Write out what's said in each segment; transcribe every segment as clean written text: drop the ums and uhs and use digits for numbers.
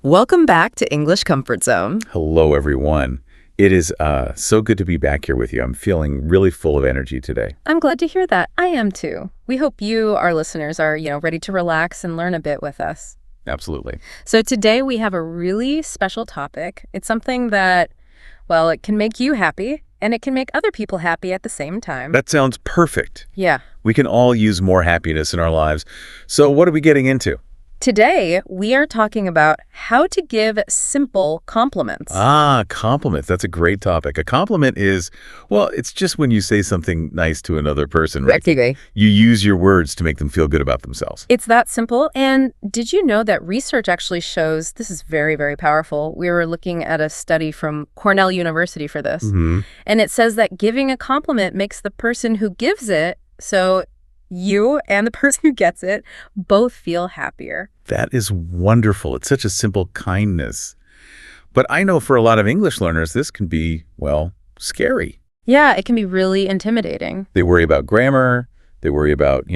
Welcome back to English Comfort Zone. Hello, everyone. It is so good to be back here with you. I'm feeling really full of energy today. I'm glad to hear that. I am too. We hope you, our listeners, are, ready to relax and learn a bit with us. Absolutely. So today we have a really special topic. It's something that, well, it can make you happy and it can make other people happy at the same time. That sounds perfect. Yeah. We can all use more happiness in our lives. So what are we getting into? Today, we are talking about how to give simple compliments. Compliments. That's a great topic. A compliment is, well, it's just when you say something nice to another person, right? Exactly. You use your words to make them feel good about themselves. It's that simple. And did you know that research actually shows, this is very, very powerful. We were looking at a study from Cornell University for this. Mm-hmm. And it says that giving a compliment makes the person who gives it, so you and the person who gets it, both feel happier. That is wonderful. It's such a simple kindness. But I know for a lot of English learners, this can be, well, scary. Yeah, it can be really intimidating. They worry about grammar. They worry about,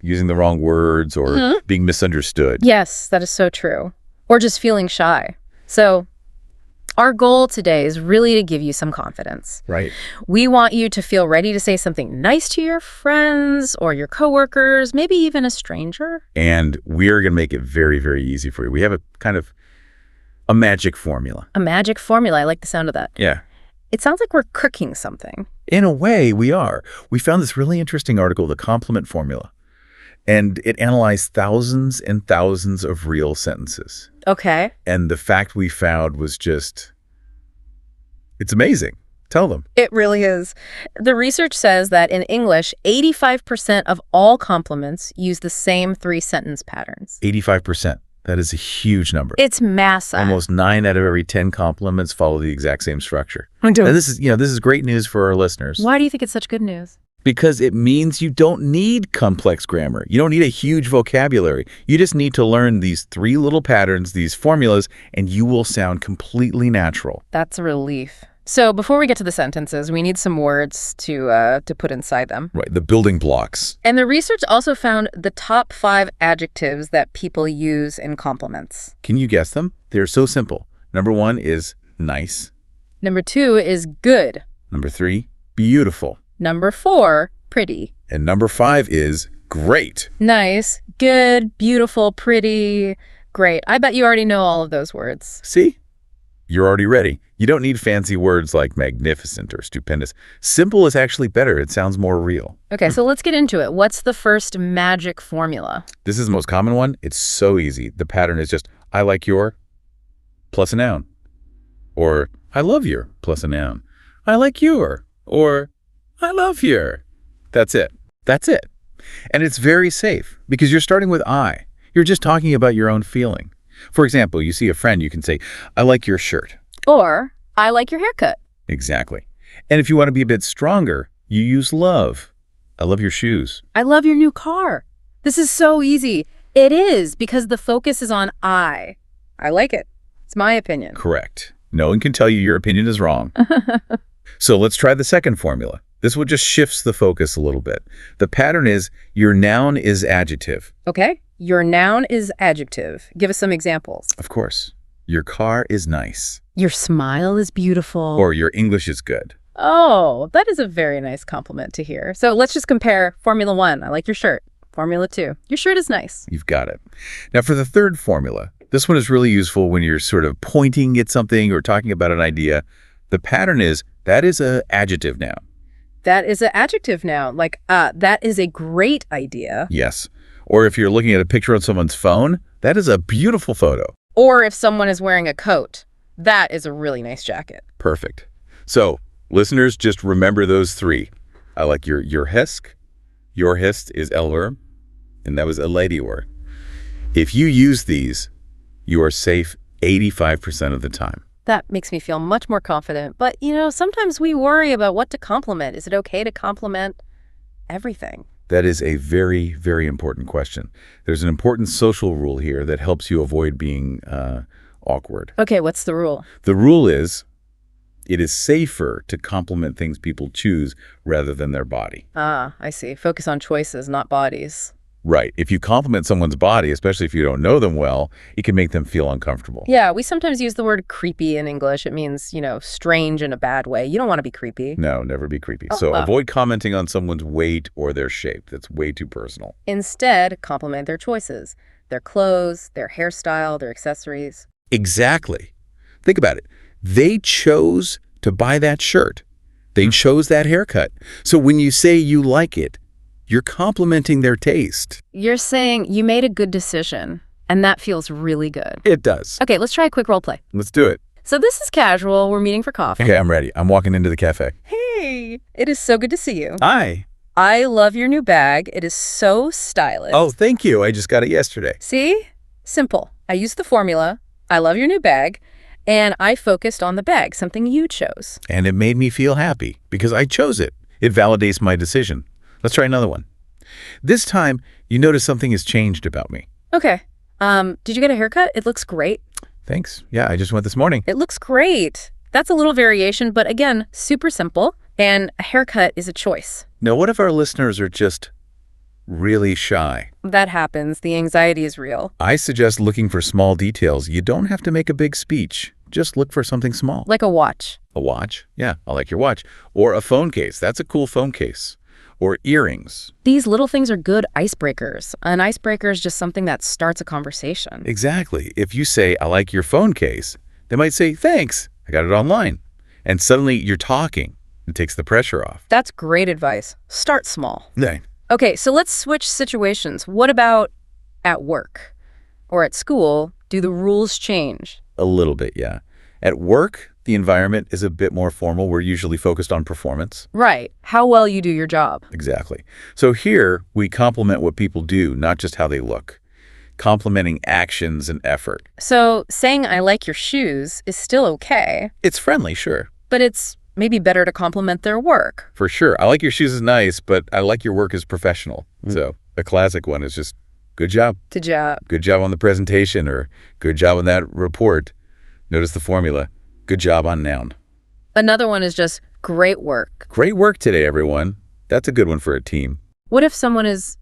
using the wrong words or being misunderstood. Yes, that is so true. Or just feeling shy. So our goal today is really to give you some confidence. Right. We want you to feel ready to say something nice to your friends or your coworkers, maybe even a stranger. And we're going to make it very, very easy for you. We have a kind of a magic formula. A magic formula. I like the sound of that. Yeah. It sounds like we're cooking something. In a way, we are. We found this really interesting article, The Compliment Formula, and it analyzed thousands and thousands of real sentences. Okay. And the fact we found was just, it's amazing. Tell them. It really is. The research says that in English, 85% of all compliments use the same 3-sentence patterns. 85%. That is a huge number. It's massive. Almost 9 out of every 10 compliments follow the exact same structure. And this is great news for our listeners. Why do you think it's such good news? Because it means you don't need complex grammar. You don't need a huge vocabulary. You just need to learn these 3 little patterns, these formulas, and you will sound completely natural. That's a relief. So before we get to the sentences, we need some words to put inside them. Right, the building blocks. And the research also found the top 5 adjectives that people use in compliments. Can you guess them? They're so simple. Number 1 is nice. Number 2 is good. Number 3, beautiful. Number 4, pretty. And number 5 is great. Nice, good, beautiful, pretty, great. I bet you already know all of those words. See? You're already ready. You don't need fancy words like magnificent or stupendous. Simple is actually better. It sounds more real. Okay, so let's get into it. What's the first magic formula? This is the most common one. It's so easy. The pattern is just, I like your, plus a noun. Or, I love your, plus a noun. I like your, or, I love your. That's it. That's it. And it's very safe because you're starting with I. You're just talking about your own feeling. For example, you see a friend, you can say, I like your shirt. Or, I like your haircut. Exactly. And if you want to be a bit stronger, you use love. I love your shoes. I love your new car. This is so easy. It is because the focus is on I. I like it. It's my opinion. Correct. No one can tell you your opinion is wrong. So let's try the second formula. This one just shifts the focus a little bit. The pattern is your noun is adjective. Okay. Your noun is adjective. Give us some examples. Of course. Your car is nice. Your smile is beautiful. Or your English is good. Oh, that is a very nice compliment to hear. So let's just compare Formula 1. I like your shirt. Formula 2. Your shirt is nice. You've got it. Now for the third formula, this one is really useful when you're sort of pointing at something or talking about an idea. The pattern is, that is an adjective noun. That is an adjective noun. Like, that is a great idea. Yes. Or if you're looking at a picture on someone's phone, that is a beautiful photo. Or if someone is wearing a coat, that is a really nice jacket. Perfect. So, listeners, just remember those 3. I like your hist. Your hist is L verb, and that was a lady word. If you use these, you are safe 85% of the time. That makes me feel much more confident. But, sometimes we worry about what to compliment. Is it okay to compliment everything? That is a very, very important question. There's an important social rule here that helps you avoid being awkward. Okay, what's the rule? The rule is, it is safer to compliment things people choose rather than their body. Ah, I see. Focus on choices, not bodies. Right. If you compliment someone's body, especially if you don't know them well, it can make them feel uncomfortable. Yeah, we sometimes use the word creepy in English. It means, strange in a bad way. You don't want to be creepy. No, never be creepy. Oh, So wow. avoid commenting on someone's weight or their shape. That's way too personal. Instead, compliment their choices, their clothes, their hairstyle, their accessories. Exactly. Think about it. They chose to buy that shirt. They chose that haircut. So when you say you like it, you're complimenting their taste. You're saying you made a good decision, and that feels really good. It does. Okay, let's try a quick role play. Let's do it. So this is casual. We're meeting for coffee. Okay, I'm ready. I'm walking into the cafe. Hey, it is so good to see you. Hi. I love your new bag. It is so stylish. Oh, thank you. I just got it yesterday. See? Simple. I used the formula. I love your new bag. And I focused on the bag, something you chose. And it made me feel happy because I chose it. It validates my decision. Let's try another one. This time, you notice something has changed about me. Okay. Did you get a haircut? It looks great. Thanks. Yeah, I just went this morning. It looks great. That's a little variation, but again, super simple. And a haircut is a choice. Now, what if our listeners are just really shy? That happens. The anxiety is real. I suggest looking for small details. You don't have to make a big speech. Just look for something small. Like a watch. A watch? Yeah, I like your watch. Or a phone case. That's a cool phone case. Or earrings. These little things are good icebreakers. An icebreaker is just something that starts a conversation. Exactly. If you say, I like your phone case, they might say, thanks, I got it online. And suddenly you're talking. It takes the pressure off. That's great advice. Start small. Yeah. Okay, so let's switch situations. What about at work or at school? Do the rules change? A little bit, yeah. At work, the environment is a bit more formal. We're usually focused on performance. Right. How well you do your job. Exactly. So here, we compliment what people do, not just how they look. Complimenting actions and effort. So saying I like your shoes is still okay, It's friendly, sure. but it's maybe better to compliment their work. For sure. I like your shoes is nice, but I like your work is professional. So a classic one is just, good job. To job. Good job on the presentation, or good job on that report. Notice the formula. Good job on noun. Another one is just great work. Great work today, everyone. That's a good one for a team. What if someone is,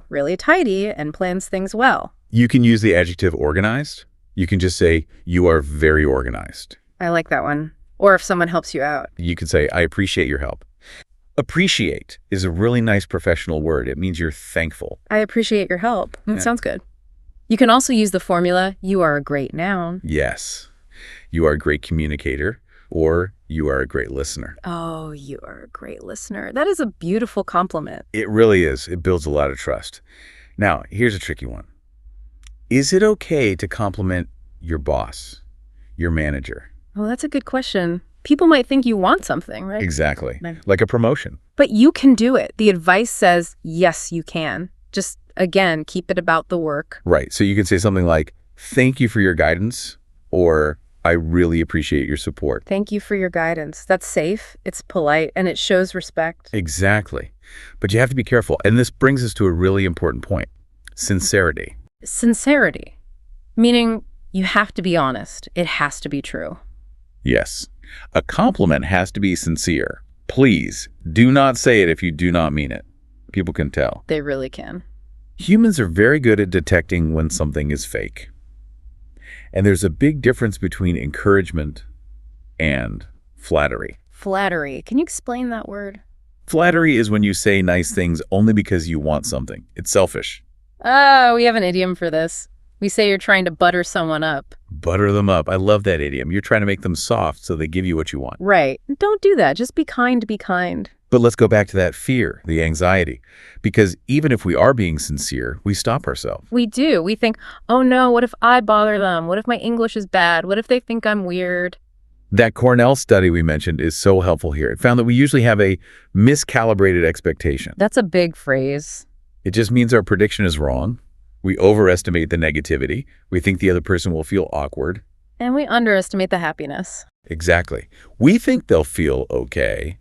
really tidy and plans things well? You can use the adjective organized. You can just say, you are very organized. I like that one. Or if someone helps you out. You can say, I appreciate your help. Appreciate is a really nice professional word. It means you're thankful. I appreciate your help. That Yeah. sounds good. You can also use the formula, you are a great noun. Yes. You are a great communicator, or you are a great listener. Oh, you are a great listener. That is a beautiful compliment. It really is. It builds a lot of trust. Now, here's a tricky one. Is it okay to compliment your boss, your manager? Oh, that's a good question. People might think you want something, right? Exactly. No. Like a promotion. But you can do it. The advice says, yes, you can. Just, again, keep it about the work. Right. So you can say something like, thank you for your guidance, or I really appreciate your support. Thank you for your guidance. That's safe, it's polite, and it shows respect. Exactly. But you have to be careful. And this brings us to a really important point. Sincerity. Sincerity, meaning you have to be honest. It has to be true. Yes. A compliment has to be sincere. Please do not say it if you do not mean it. People can tell. They really can. Humans are very good at detecting when something is fake. And there's a big difference between encouragement and flattery. Flattery. Can you explain that word? Flattery is when you say nice things only because you want something. It's selfish. Oh, we have an idiom for this. We say you're trying to butter someone up. Butter them up. I love that idiom. You're trying to make them soft so they give you what you want. Right. Don't do that. Just be kind to be kind. But let's go back to that fear, the anxiety. Because even if we are being sincere, we stop ourselves. We do. We think, oh no, what if I bother them? What if my English is bad? What if they think I'm weird? That Cornell study we mentioned is so helpful here. It found that we usually have a miscalibrated expectation. That's a big phrase. It just means our prediction is wrong. We overestimate the negativity. We think the other person will feel awkward. And we underestimate the happiness. Exactly. We think they'll feel okay,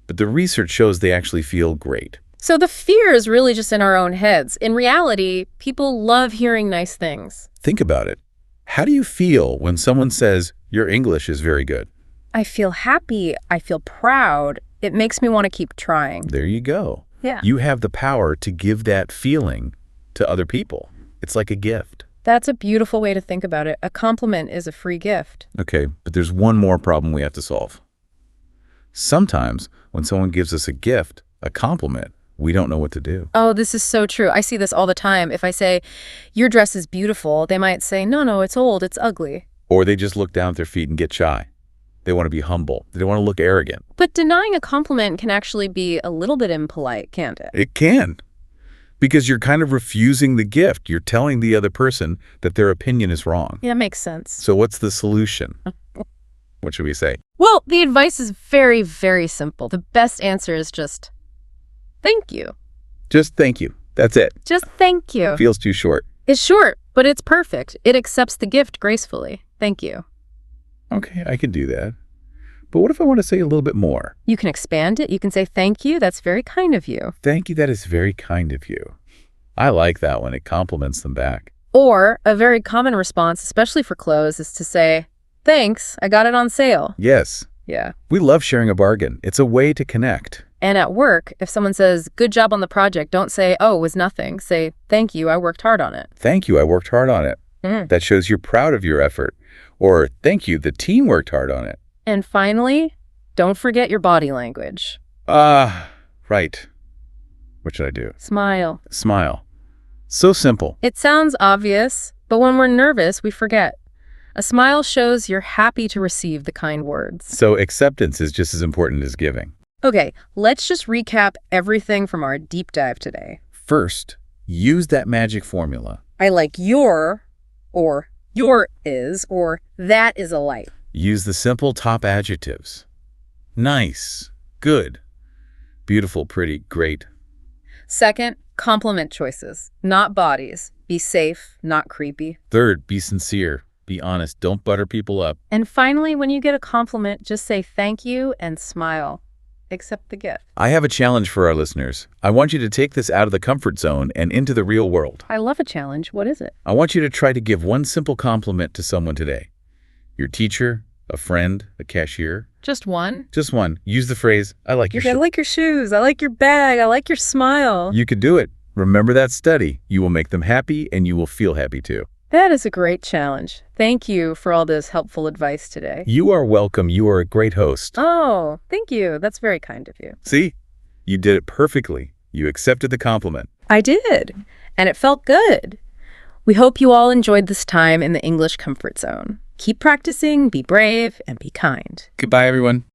but the research shows they actually feel great. So the fear is really just in our own heads. In reality, people love hearing nice things. Think about it. How do you feel when someone says, your English is very good? I feel happy. I feel proud. It makes me want to keep trying. There you go. Yeah. You have the power to give that feeling to other people. It's like a gift. That's a beautiful way to think about it. A compliment is a free gift. Okay, but there's one more problem we have to solve. Sometimes when someone gives us a gift, a compliment, we don't know what to do. Oh, this is so true. I see this all the time. If I say, your dress is beautiful, they might say, no, it's old, it's ugly. Or they just look down at their feet and get shy. They want to be humble. They don't want to look arrogant. But denying a compliment can actually be a little bit impolite, can't it? It can. Because you're kind of refusing the gift. You're telling the other person that their opinion is wrong. Yeah, makes sense. So what's the solution? What should we say? Well, the advice is very, very simple. The best answer is just, thank you. Just thank you. That's it. Just thank you. Feels too short. It's short, but it's perfect. It accepts the gift gracefully. Thank you. Okay, I can do that. But what if I want to say a little bit more? You can expand it. You can say, thank you. That's very kind of you. Thank you. That is very kind of you. I like that when it compliments them back. Or a very common response, especially for clothes, is to say, thanks, I got it on sale. Yes. Yeah. We love sharing a bargain. It's a way to connect. And at work, if someone says, good job on the project, don't say, oh, it was nothing. Say, thank you, I worked hard on it. Thank you. I worked hard on it. That shows you're proud of your effort. Or thank you, the team worked hard on it. And finally, don't forget your body language. Right. What should I do? Smile. Smile. So simple. It sounds obvious, but when we're nervous, we forget. A smile shows you're happy to receive the kind words. So acceptance is just as important as giving. Okay, let's just recap everything from our deep dive today. First, use that magic formula. I like your, or your is, or that is a light. Use the simple top adjectives. Nice, good, beautiful, pretty, great. Second, compliment choices, not bodies. Be safe, not creepy. Third, be sincere. Be honest. Don't butter people up. And finally, when you get a compliment, just say thank you and smile. Accept the gift. I have a challenge for our listeners. I want you to take this out of the comfort zone and into the real world. I love a challenge. What is it? I want you to try to give one simple compliment to someone today. Your teacher, a friend, a cashier. Just one? Just one. Use the phrase, I like your I like your shoes. I like your bag. I like your smile. You could do it. Remember that study. You will make them happy and you will feel happy too. That is a great challenge. Thank you for all this helpful advice today. You are welcome. You are a great host. Oh, thank you. That's very kind of you. See? You did it perfectly. You accepted the compliment. I did. And it felt good. We hope you all enjoyed this time in the English comfort zone. Keep practicing, be brave, and be kind. Goodbye, everyone.